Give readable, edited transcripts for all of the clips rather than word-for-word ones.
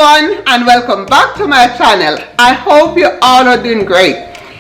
everyone, and welcome back to my channel. I hope you all are doing great.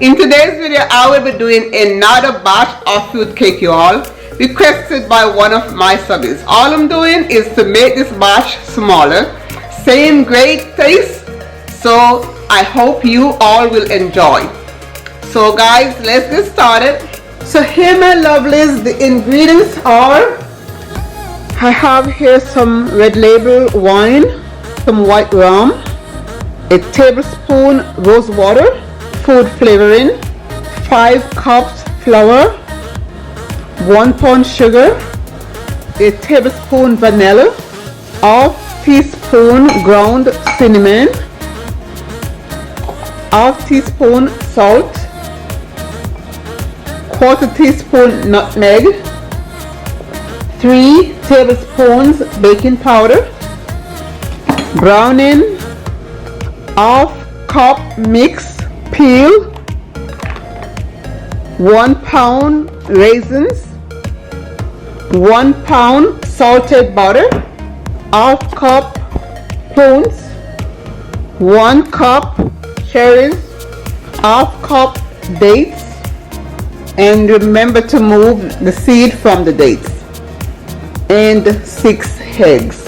In today's video I will be doing another batch of fruit cake, you all, requested by one of my subbies. All I'm doing is to make this batch smaller, same great taste, so I hope you all will enjoy. So guys, let's get started. So here my lovelies, the ingredients are, I have here some red label wine, some white rum, a tablespoon rose water, food flavoring, 5 cups flour, 1 pound sugar, a tablespoon vanilla, half teaspoon ground cinnamon, half teaspoon salt, quarter teaspoon nutmeg, 3 tablespoons baking powder, browning, half cup mix peel, 1 pound raisins, 1 pound salted butter, half cup prunes, 1 cup cherries, half cup dates, and remember to move the seed from the dates, and 6 eggs.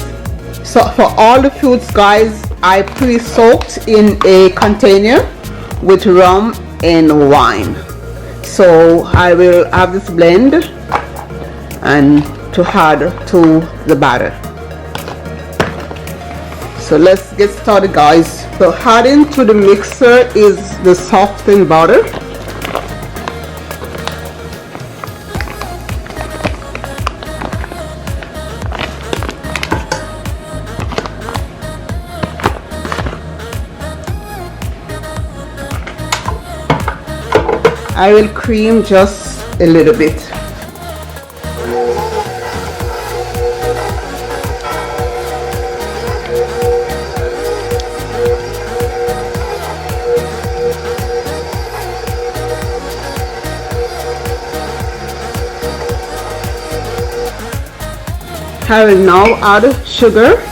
So for all the fruits guys, I pre-soaked in a container with rum and wine. So I will have this blend and to add to the batter. So let's get started guys. So adding to the mixer is the softened butter. I will cream just a little bit. I will now add sugar.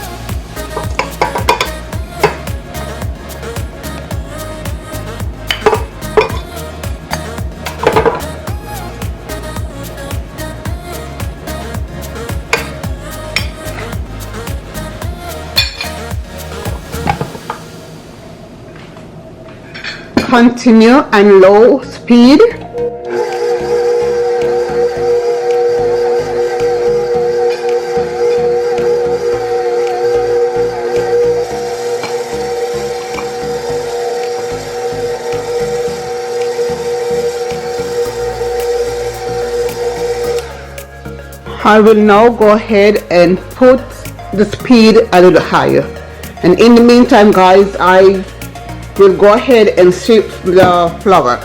Continue on low speed. I will now go ahead and put the speed a little higher, and in the meantime guys, I will go ahead and sift the flour.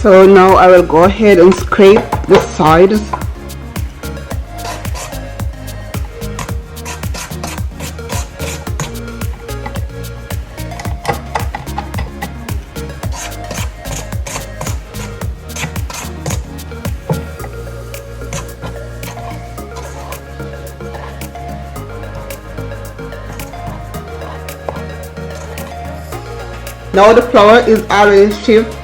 So now I will go ahead and scrape the sides. Now the flour is already shaped.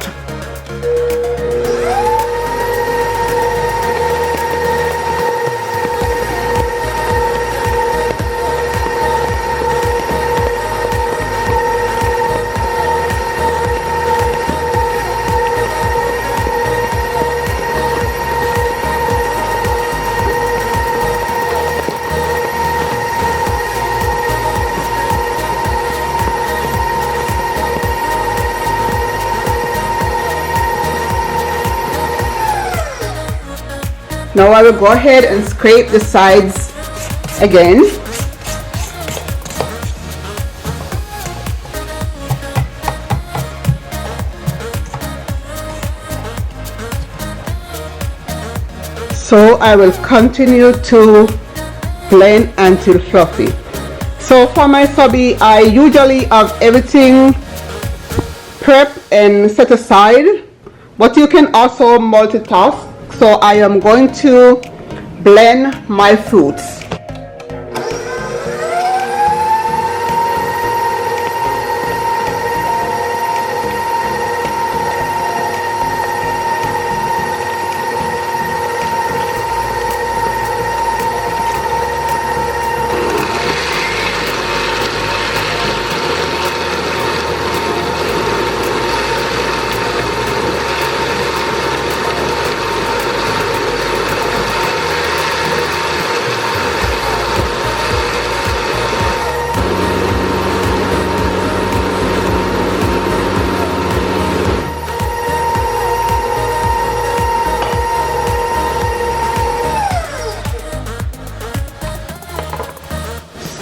Now I will go ahead and scrape the sides again. So I will continue to blend until fluffy. So for my subby, I usually have everything prepped and set aside, but you can also multitask. So I am going to blend my fruits.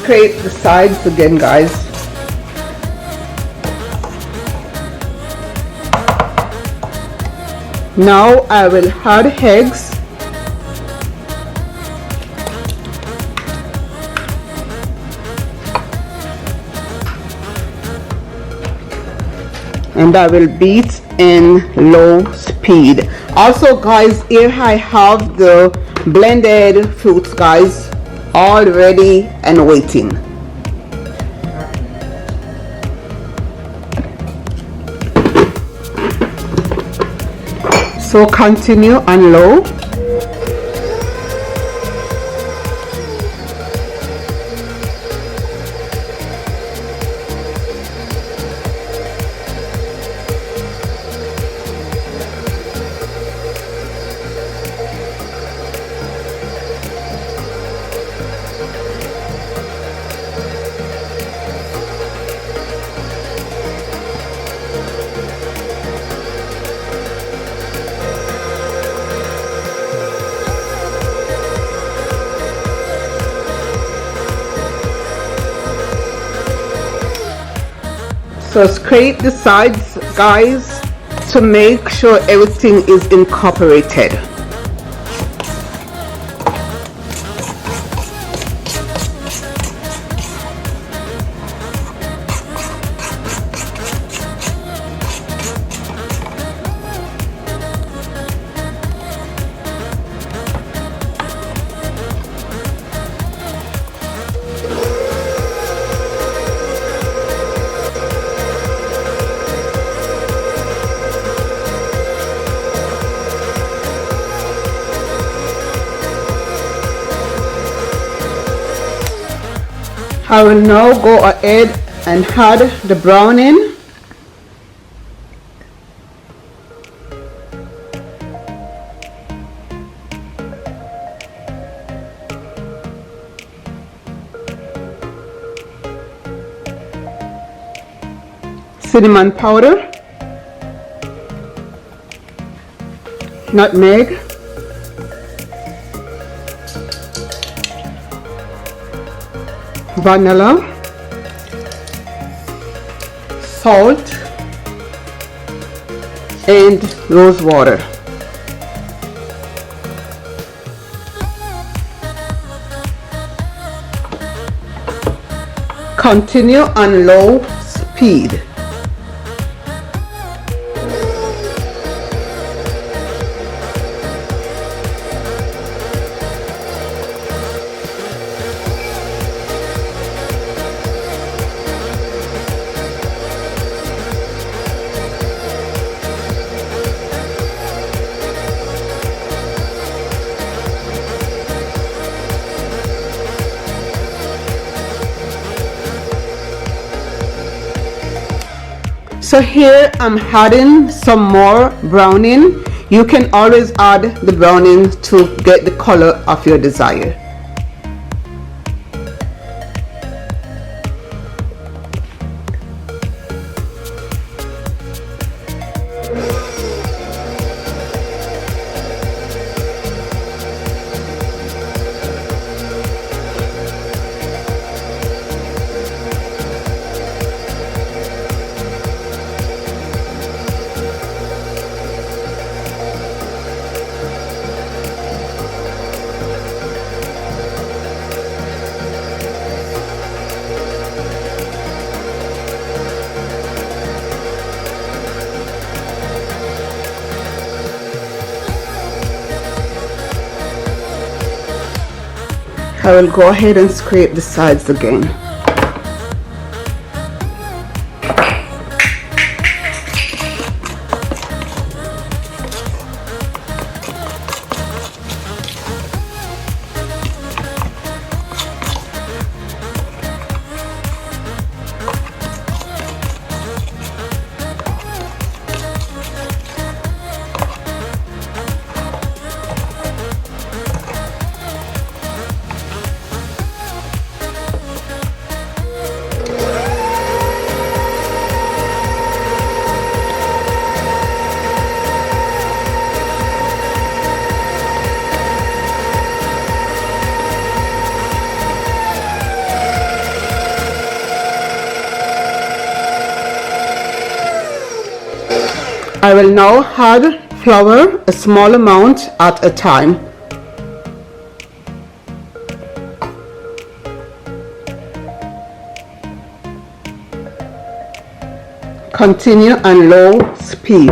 Scrape the sides again, guys. Now I will add eggs. And I will beat in low speed. Also guys, here I have the blended fruits, guys, all ready and waiting. So continue on low. So scrape the sides, guys, to make sure everything is incorporated. I will now go ahead and add the browning. Cinnamon powder, nutmeg, vanilla, salt, and rose water. Continue on low speed. So here I'm adding some more browning. You can always add the browning to get the color of your desire. I will go ahead and scrape the sides again. I will now add flour, a small amount at a time. Continue on low speed.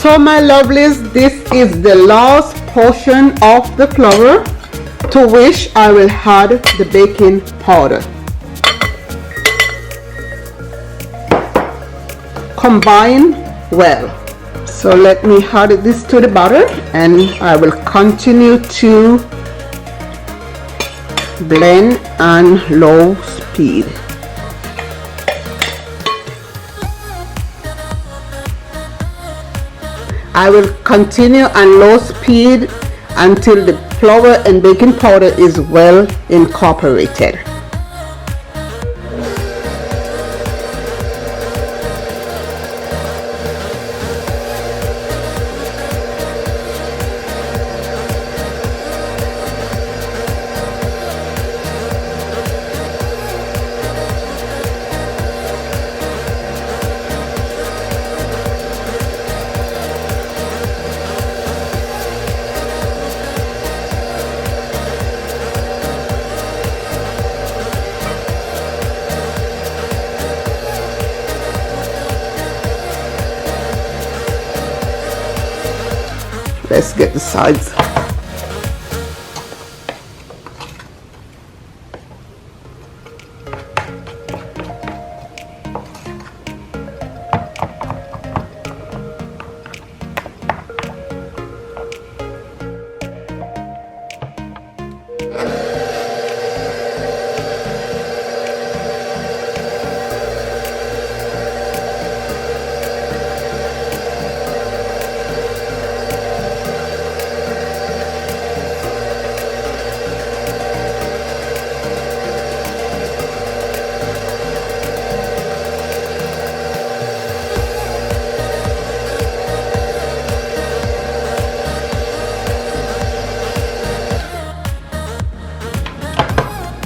So my lovelies, this is the last portion of the flour, to which I will add the baking powder. Combine well. So let me add this to the batter, and I will continue to blend on low speed. I will continue on low speed until the flour and baking powder is well incorporated. Let's get the sides.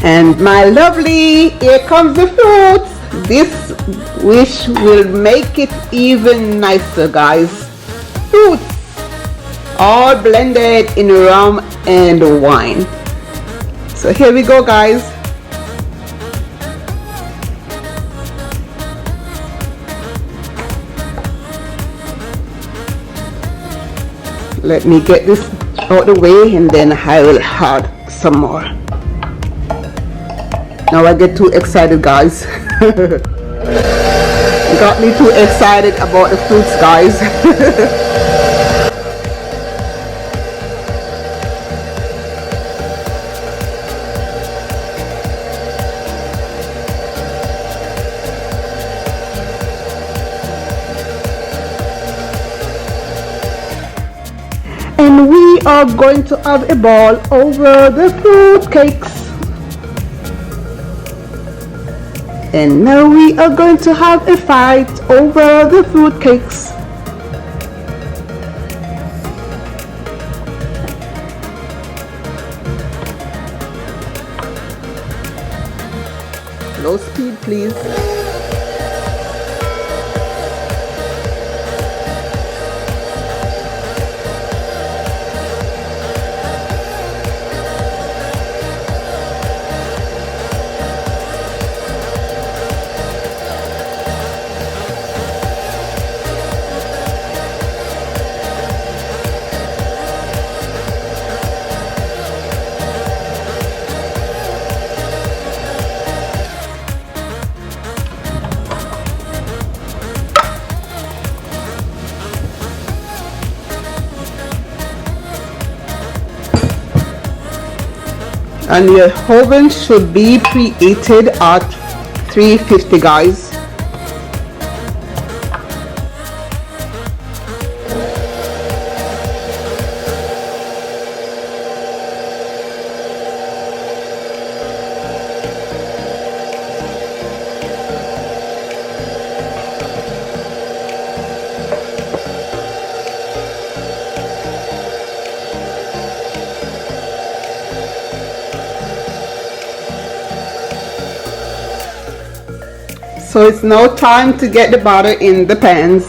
And my lovely, here comes the fruits. This wish will make it even nicer, guys. Fruits all blended in rum and wine. So here we go, guys. Let me get this out the way, and then I will add some more. Now I get too excited, guys. Got me too excited about the fruits, guys. And we are going to have a ball over the fruit cakes. And now we are going to have a fight over the fruit cakes. Low speed, please. And your oven should be preheated at 350, guys. So it's now time to get the batter in the pans.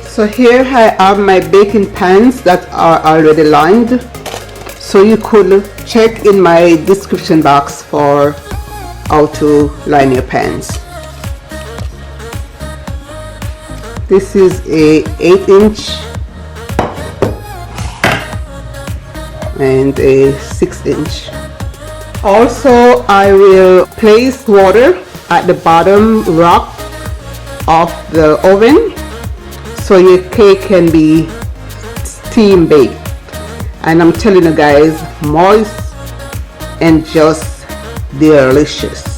So here I have my baking pans that are already lined. So you could check in my description box for how to line your pans. This is a 8-inch and a 6-inch. Also, I will place water at the bottom rack of the oven so your cake can be steam baked. And I'm telling you guys, moist and just delicious.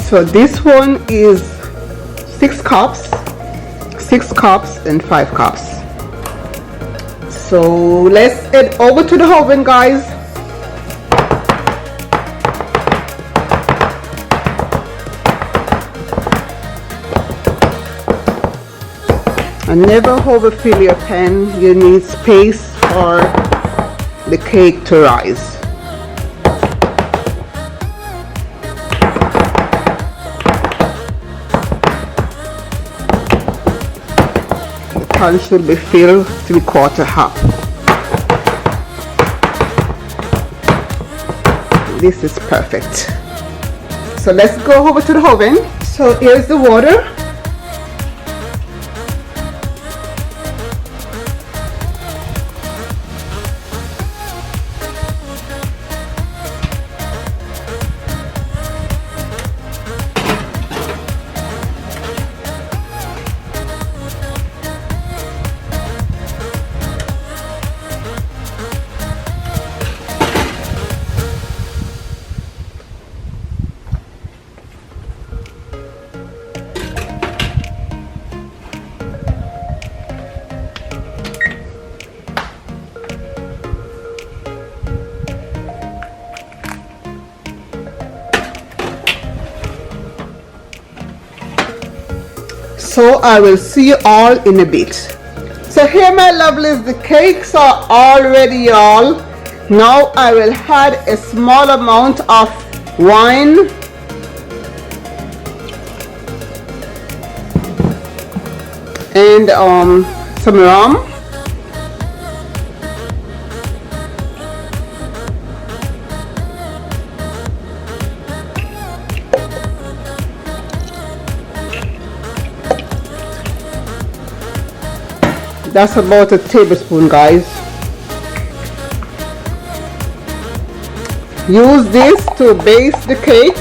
So this one is 6 cups and 5 cups. So let's head over to the oven, guys. And never overfill your pan. You need space for the cake to rise. The pan should be filled 3/4 half. This is perfect. So let's go over to the oven. So here's the water. So I will see you all in a bit. So here, my lovelies, the cakes are all ready, y'all. Now I will add a small amount of wine and some rum. That's about a tablespoon, guys. Use this to base the cakes.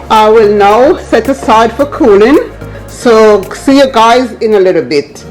I will now set aside for cooling. So see you guys in a little bit.